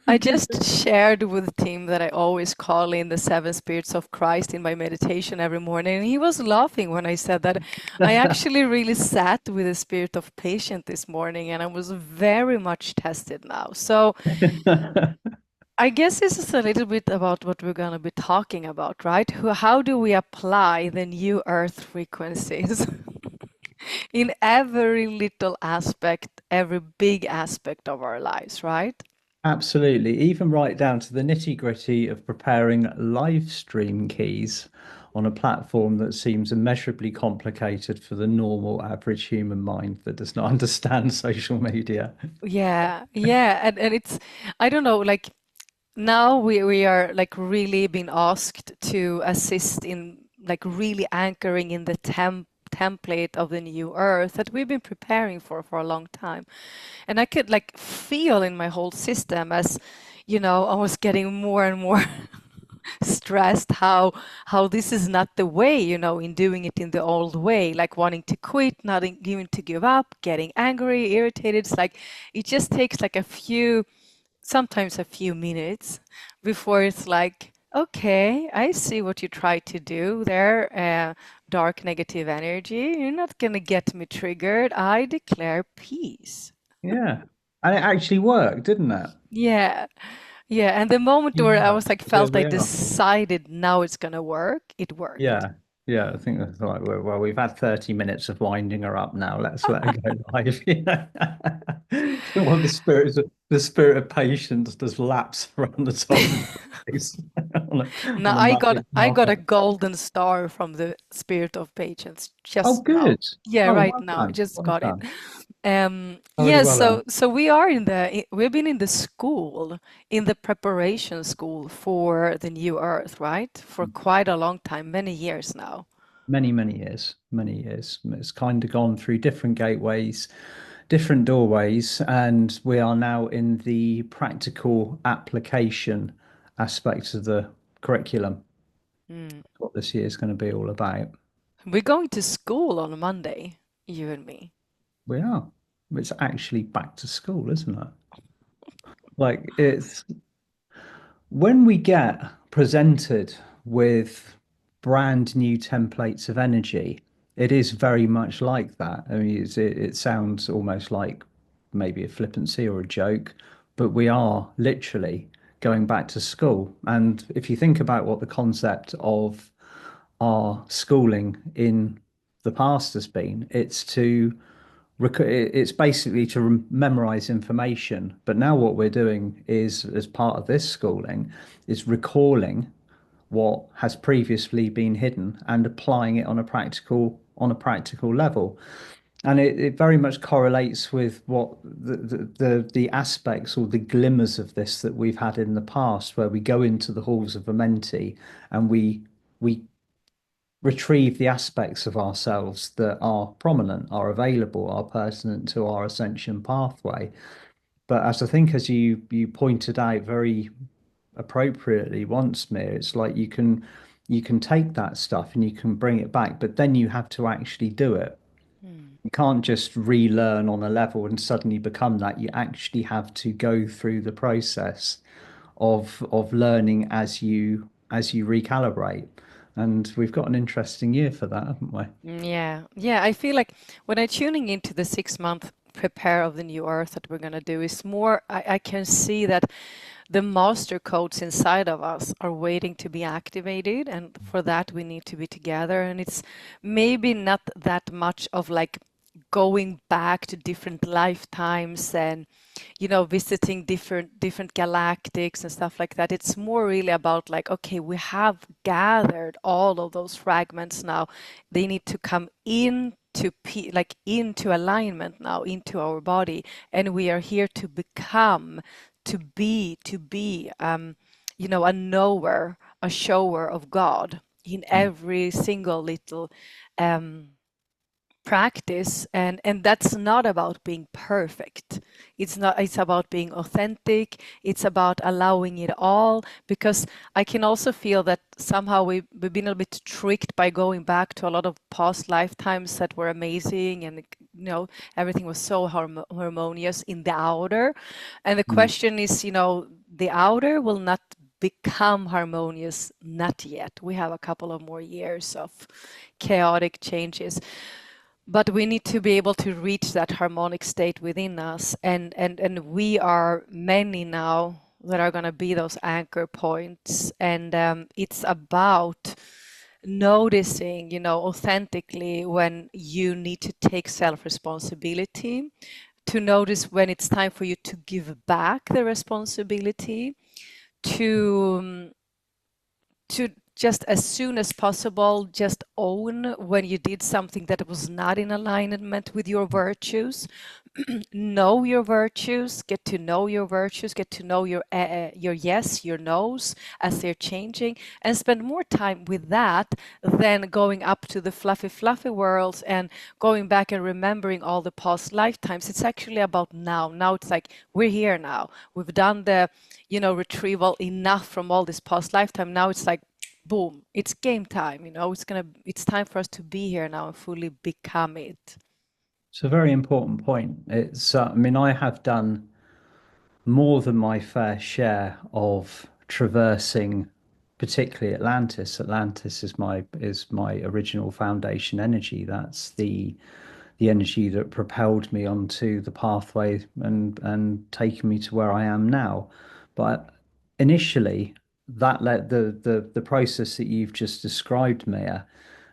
I just shared with the team that I always call in the seven spirits of Christ in my meditation every morning. And he was laughing when I said that I actually really sat with the spirit of patience this morning and I was very much tested now. So I guess this is a little bit about what we're going to be talking about, right? How do we apply the new earth frequencies in every little aspect, every big aspect of our lives, right? Absolutely. Even right down to the nitty-gritty of preparing live stream keys on a platform that seems immeasurably complicated for the normal average human mind that does not understand social media. Yeah, yeah, and it's I don't know, like now we are like really being asked to assist in like really anchoring in the template of the new earth that we've been preparing for a long time. And I could like feel in my whole system as, I was getting more and more stressed how this is not the way, in doing it in the old way, like wanting to quit, not even to give up, getting angry, irritated. It's like it just takes like sometimes a few minutes before it's like, okay, I see what you tried to do there, dark negative energy. You're not gonna get me triggered. I declare peace. Yeah. And it actually worked, didn't it? Yeah, yeah. And the moment You where I was worked. like, There felt I we are. decided now it's gonna work, it worked. Yeah. Yeah, I think that's right. Well, we've had 30 minutes of winding her up now. Let's let her go live. Well, the spirit of patience just laps around the top of your face Now on a magic I got a carpet. golden star from the spirit of patience Oh, just now. good. Yeah, Oh, right well now. I done. just Well got it. done. Thoroughly Yeah, well done. so we've been in the school, in the preparation school for the new earth, right? For quite a long time, many years now. Many, many years, many years. It's kind of gone through different gateways, different doorways, and we are now in the practical application aspect of the curriculum. Mm. What this year is going to be all about. We're going to school on Monday, you and me. We are. It's actually back to school, isn't it? Like it's when we get presented with brand new templates of energy, it is very much like that. I mean, it sounds almost like maybe a flippancy or a joke, but we are literally going back to school. And if you think about what the concept of our schooling in the past has been, it's basically to memorize information. But now what we're doing is, as part of this schooling, is recalling what has previously been hidden and applying it on a practical level. And it very much correlates with what the aspects or the glimmers of this that we've had in the past, where we go into the halls of Amenti and we retrieve the aspects of ourselves that are prominent, are available, are pertinent to our ascension pathway. But as I think, as you pointed out very appropriately once, Mir, it's like you can take that stuff and you can bring it back, but then you have to actually do it. Hmm. You can't just relearn on a level and suddenly become that. You actually have to go through the process of learning as you recalibrate. And we've got an interesting year for that, haven't we? Yeah, yeah. I feel like when I'm tuning into the 6 month prepare of the new earth that we're gonna do is more, I can see that the master codes inside of us are waiting to be activated, and for that we need to be together. And it's maybe not that much of like going back to different lifetimes and visiting different galactics and stuff like that. It's more really about like, okay, we have gathered all of those fragments now. They need to come into alignment now into our body, and we are here to become, to be a knower, a shower of God in every single little um practice, and that's not about being perfect. It's not, it's about being authentic. It's about allowing it all, because I can also feel that somehow we've been a bit tricked by going back to a lot of past lifetimes that were amazing, and everything was so harmonious in the outer. And the Mm. question is, the outer will not become harmonious, not yet. We have a couple of more years of chaotic changes, but we need to be able to reach that harmonic state within us, and we are many now that are going to be those anchor points. And it's about noticing, authentically, when you need to take self-responsibility, to notice when it's time for you to give back the responsibility, to to just as soon as possible just own when you did something that was not in alignment with your virtues. Know your virtues, get to know your virtues, get to know your yes, your no's as they're changing, and spend more time with that than going up to the fluffy worlds and going back and remembering all the past lifetimes. It's actually about now. Now it's like we're here now. We've done the, retrieval enough from all this past lifetime. Now it's like boom, it's game time. It's time for us to be here now and fully become it. It's a very important point. I mean, I have done more than my fair share of traversing, particularly Atlantis. Atlantis is my original foundation energy. That's the energy that propelled me onto the pathway and taken me to where I am now. But initially, that led the process that you've just described, Mia,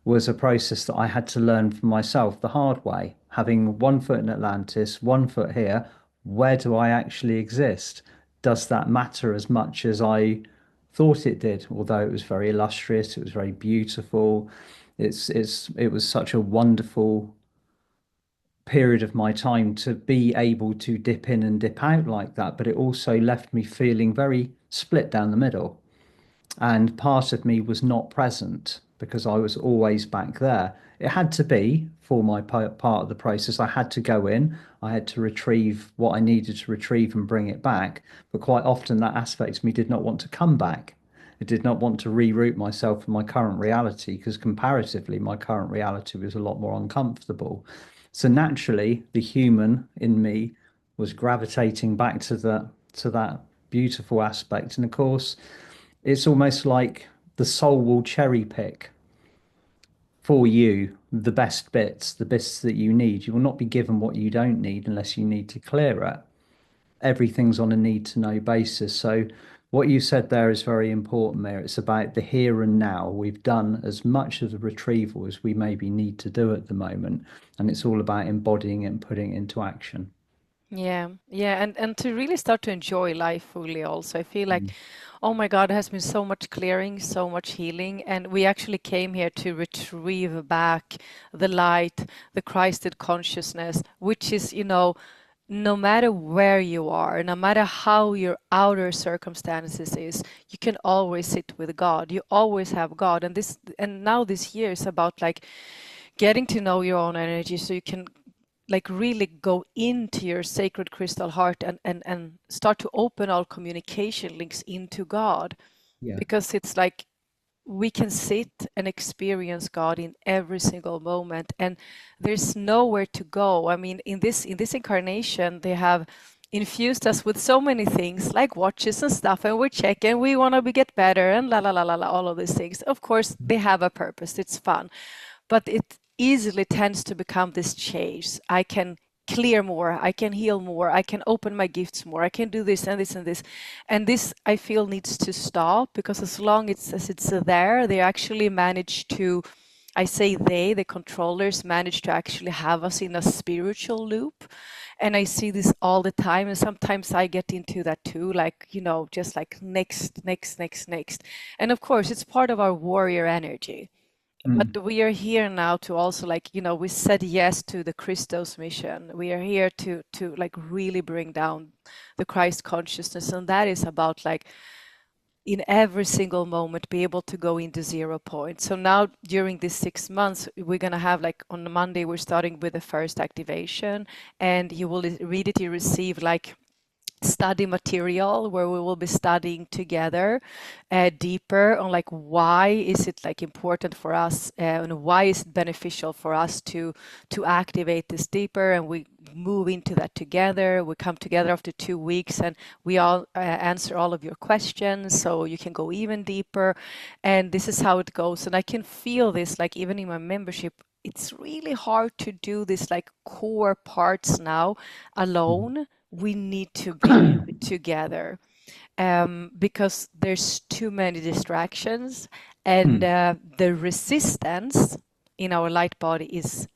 was a process that I had to learn for myself the hard way. Having one foot in Atlantis, one foot here, where do I actually exist? Does that matter as much as I thought it did? Although it was very illustrious, it was very beautiful. It was such a wonderful period of my time to be able to dip in and dip out like that, but it also left me feeling very split down the middle. And part of me was not present because I was always back there. It had to be for my part of the process. I had to go in, I had to retrieve what I needed to retrieve and bring it back. But quite often, that aspect of me did not want to come back. It did not want to reroute myself in my current reality because comparatively, my current reality was a lot more uncomfortable. So naturally, the human in me was gravitating back to that beautiful aspect. And of course, it's almost like the soul will cherry pick for you the best bits, the bits that you need. You will not be given what you don't need unless you need to clear it. Everything's on a need to know basis. So, what you said there is very important, Mia. It's about the here and now. We've done as much of the retrieval as we maybe need to do at the moment, and it's all about embodying it and putting it into action. Yeah, yeah, and to really start to enjoy life fully also. I feel like, Mm. oh my God, there has been so much clearing, so much healing, and we actually came here to retrieve back the light, the Christed consciousness, which is, no matter where you are, no matter how your outer circumstances is, you can always sit with God. You always have God. And now this year is about like getting to know your own energy so you can like really go into your sacred crystal heart, and start to open all communication links into God, Yeah. because it's like we can sit and experience God in every single moment, and there's nowhere to go. I mean, in this incarnation, they have infused us with so many things like watches and stuff, and we check and we want to be get better and la la la la la, all of these things. Of course, they have a purpose. It's fun, but it easily tends to become this chase. I can clear more, I can heal more, I can open my gifts more, I can do this and this and this. And this I feel needs to stop, because as long as it's there, they actually manage to, I say they, the controllers manage to actually have us in a spiritual loop. And I see this all the time. And sometimes I get into that too, like, just like next. And of course, it's part of our warrior energy. Mm. But we are here now to also, like, we said yes to the Christos mission. We are here to like really bring down the Christ consciousness, and that is about like in every single moment be able to go into 0 point. So now during these 6 months, we're gonna have like on the Monday, we're starting with the first activation, and you will immediately receive like study material where we will be studying together deeper on like why is it like important for us and why is it beneficial for us to activate this deeper, and we move into that together. We come together after 2 weeks and we all answer all of your questions so you can go even deeper, and this is how it goes. And I can feel this like even in my membership, it's really hard to do this like core parts now alone. We need to be together because there's too many distractions, and Mm. the resistance in our light body is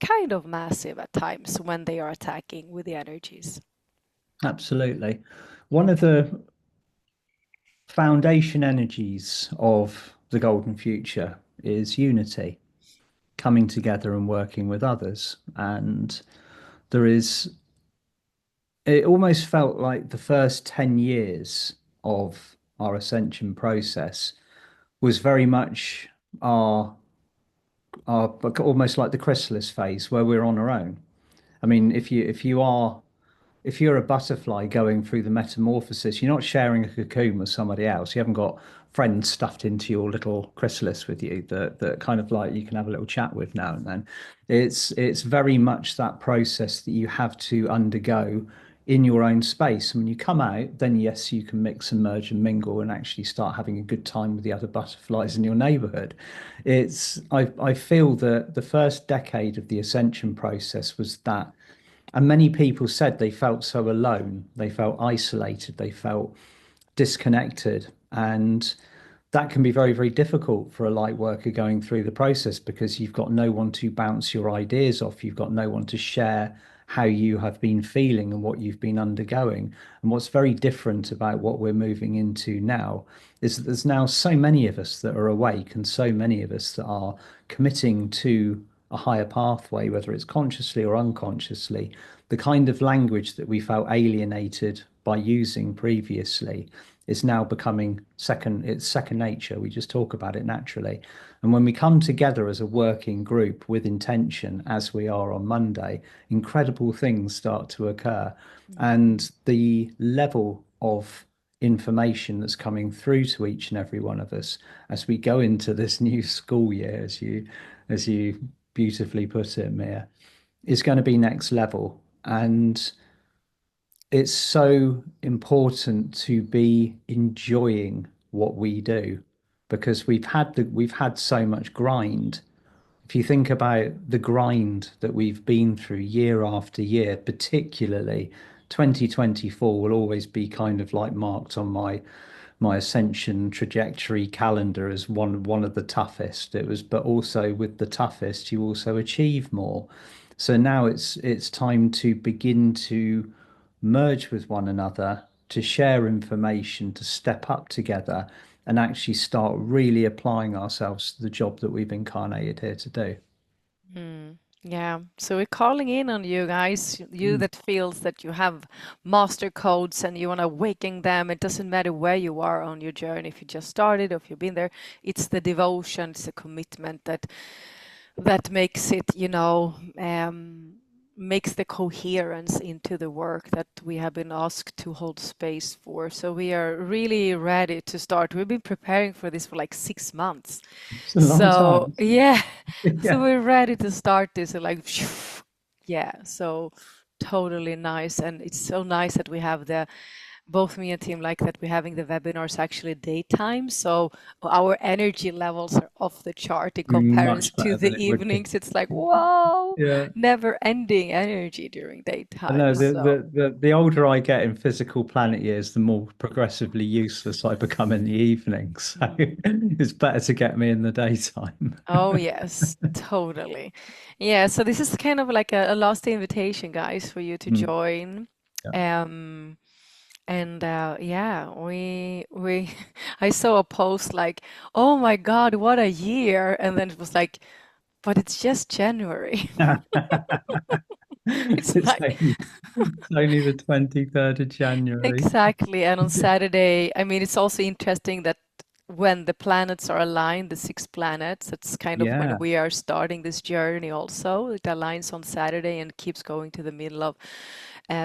kind of massive at times when they are attacking with the energies. Absolutely. One of the foundation energies of the golden future is unity, coming together and working with others. And there is, it almost felt like the first 10 years of our ascension process was very much our, almost like the chrysalis phase where we're on our own. I mean, if you're a butterfly going through the metamorphosis, you're not sharing a cocoon with somebody else. You haven't got friends stuffed into your little chrysalis with you that kind of like you can have a little chat with now and then. It's very much that process that you have to undergo in your own space. And when you come out, then yes, you can mix and merge and mingle and actually start having a good time with the other butterflies in your neighborhood. I feel that the first decade of the ascension process was that, and many people said they felt so alone, they felt isolated, they felt disconnected. And that can be very, very difficult for a light worker going through the process because you've got no one to bounce your ideas off. You've got no one to share how you have been feeling and what you've been undergoing. And what's very different about what we're moving into now is that there's now so many of us that are awake and so many of us that are committing to a higher pathway, whether it's consciously or unconsciously. The kind of language that we felt alienated by using previously is now becoming it's second nature. We just talk about it naturally. And when we come together as a working group with intention, as we are on Monday, incredible things start to occur. Mhm. And the level of information that's coming through to each and every one of us as we go into this new school year, as you beautifully put it, Mia, is going to be next level. And it's so important to be enjoying what we do because we've had so much grind. If you think about the grind that we've been through year after year, particularly 2024 will always be kind of like marked on my ascension trajectory calendar as one of the toughest. It was, but also with the toughest, you also achieve more. So now it's time to begin to merge with one another, to share information, to step up together, and actually start really applying ourselves to the job that we've incarnated here to do. Mm, yeah, so we're calling in on you guys, you Mm. that feels that you have master codes and you want to awaken them. It doesn't matter where you are on your journey, if you just started or if you've been there. It's the devotion, it's the commitment that makes it, makes the coherence into the work that we have been asked to hold space for. So we are really ready to start. We've been preparing for this for like 6 months. It's a long So time. yeah, so Yeah. we're ready to start this and like, yeah, so totally nice. And it's so nice that we have both me and Tim like that we're having the webinars actually daytime. So our energy levels are off the chart in comparison Much to better the than it would be. evenings. It's like, wow, Yeah. never ending energy during I daytime. know So, the older I get in physical planet years, the more progressively useless I become in the evening. So mm. it's better to get me in the daytime. Oh yes, totally. Yeah, so this is kind of like a last invitation, guys, for you to Mm. join. Yeah. Um, And yeah, we I saw a post like, "Oh my God, what a year!" And then it was like, "But it's just January." It's It's like only the 23rd of January. exactly. And on Saturday, I mean, it's also interesting that when the planets are aligned, the six planets, it's kind of when Yeah. we are starting this journey also. It aligns on Saturday and keeps going to the middle of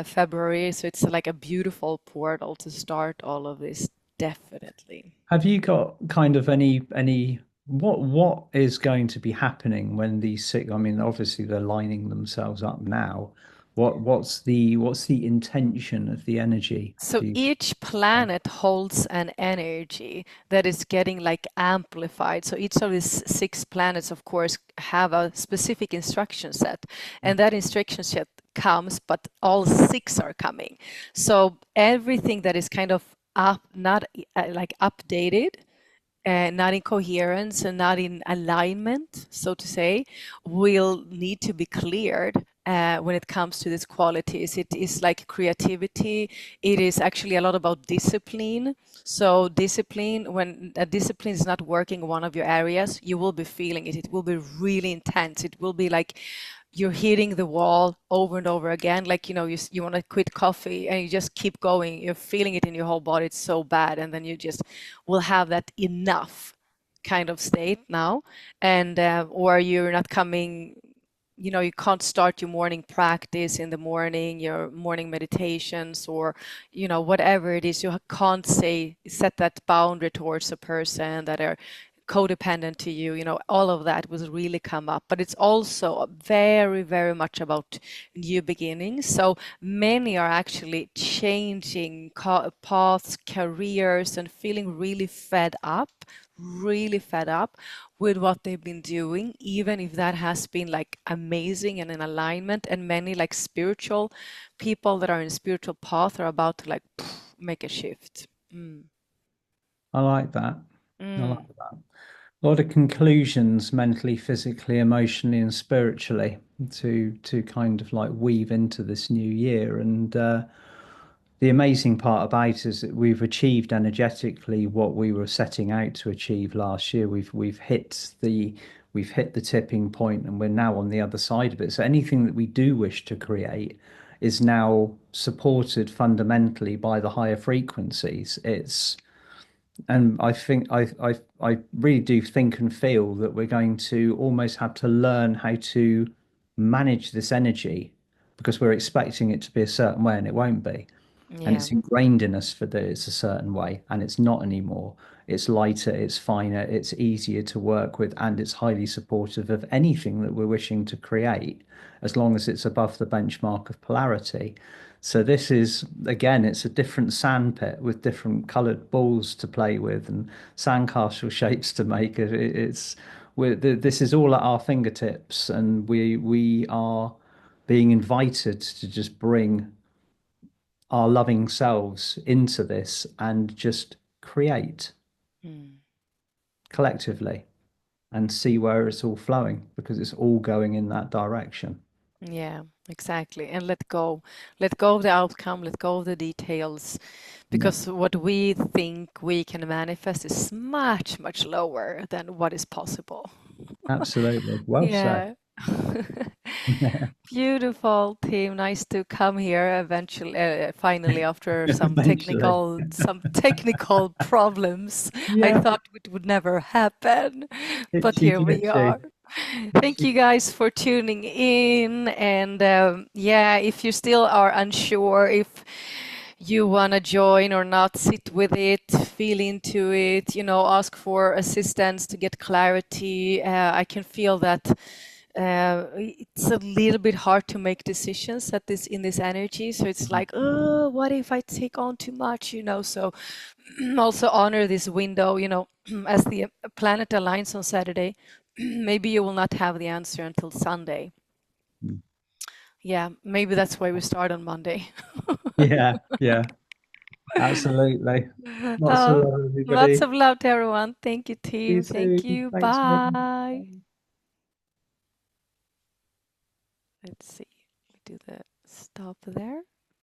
February. So it's like a beautiful portal to start all of this, definitely. Have you got kind of any what is going to be happening when these six, I mean, obviously they're lining themselves up now. What's the intention of the energy, So do you each think? planet holds an energy that is getting like amplified. So each of these six planets, of course, have a specific instruction set, and that instruction set comes, but all six are coming. So everything that is kind of up, not like updated, not in coherence and not in alignment, so to say, will need to be cleared when it comes to these qualities. It is like creativity. It is actually a lot about discipline. So discipline, when a discipline is not working in one of your areas, you will be feeling it. It will be really intense. It will be like you're hitting the wall over and over again. Like, you want to quit coffee and you just keep going. You're feeling it in your whole body. It's so bad. And then you just will have that enough kind of state now. And, or you're not coming, you can't start your morning practice in the morning, your morning meditations, or, whatever it is. You can't set that boundary towards a person that are codependent to you, all of that was really come up. But it's also very, very much about new beginnings. So many are actually changing paths, careers, and feeling really fed up with what they've been doing, even if that has been like amazing and in alignment. And many like spiritual people that are in spiritual path are about to like make a shift. Mm. I like that. I like Mm. that. A lot of conclusions mentally, physically, emotionally, and spiritually to kind of like weave into this new year. And the amazing part about it is that we've achieved energetically what we were setting out to achieve last year. We've hit the tipping point, and we're now on the other side of it. So anything that we do wish to create is now supported fundamentally by the higher frequencies. And I think I really do think and feel that we're going to almost have to learn how to manage this energy because we're expecting it to be a certain way and it won't be. And Yeah. it's ingrained in us for that it's a certain way and it's not anymore. It's lighter, it's finer, it's easier to work with, and it's highly supportive of anything that we're wishing to create, as long as it's above the benchmark of polarity. So this is, again, it's a different sandpit with different coloured balls to play with and sandcastle shapes to make. This is all at our fingertips, and we are being invited to just bring our loving selves into this and just create Mm. collectively and see where it's all flowing because it's all going in that direction. Yeah, exactly. And let go. Let go of the outcome, let go of the details, Yeah, because what we think we can manifest is much, much lower than what is possible. absolutely. Well said. Yeah. Beautiful, team. Nice to come here eventually, finally, after Eventually. some technical problems. I Yeah, thought it would never happen, but itchy here we glitchy. are. Thank you guys for tuning in. And yeah, if you still are unsure if you want to join or not, sit with it, feel into it, ask for assistance to get clarity. I can feel that it's a little bit hard to make decisions at this in this energy. So it's like, oh, what if I take on too much, So also honor this window, as the planet aligns on Saturday. Maybe you will not have the answer until Sunday. Yeah, maybe that's why we start on Monday. Yeah, yeah, absolutely. Lots of Oh, love, lots everybody. of love to everyone. Thank you, See you team. Thank soon. you. Thanks, Nick. Bye. Let's see. We do the stop there.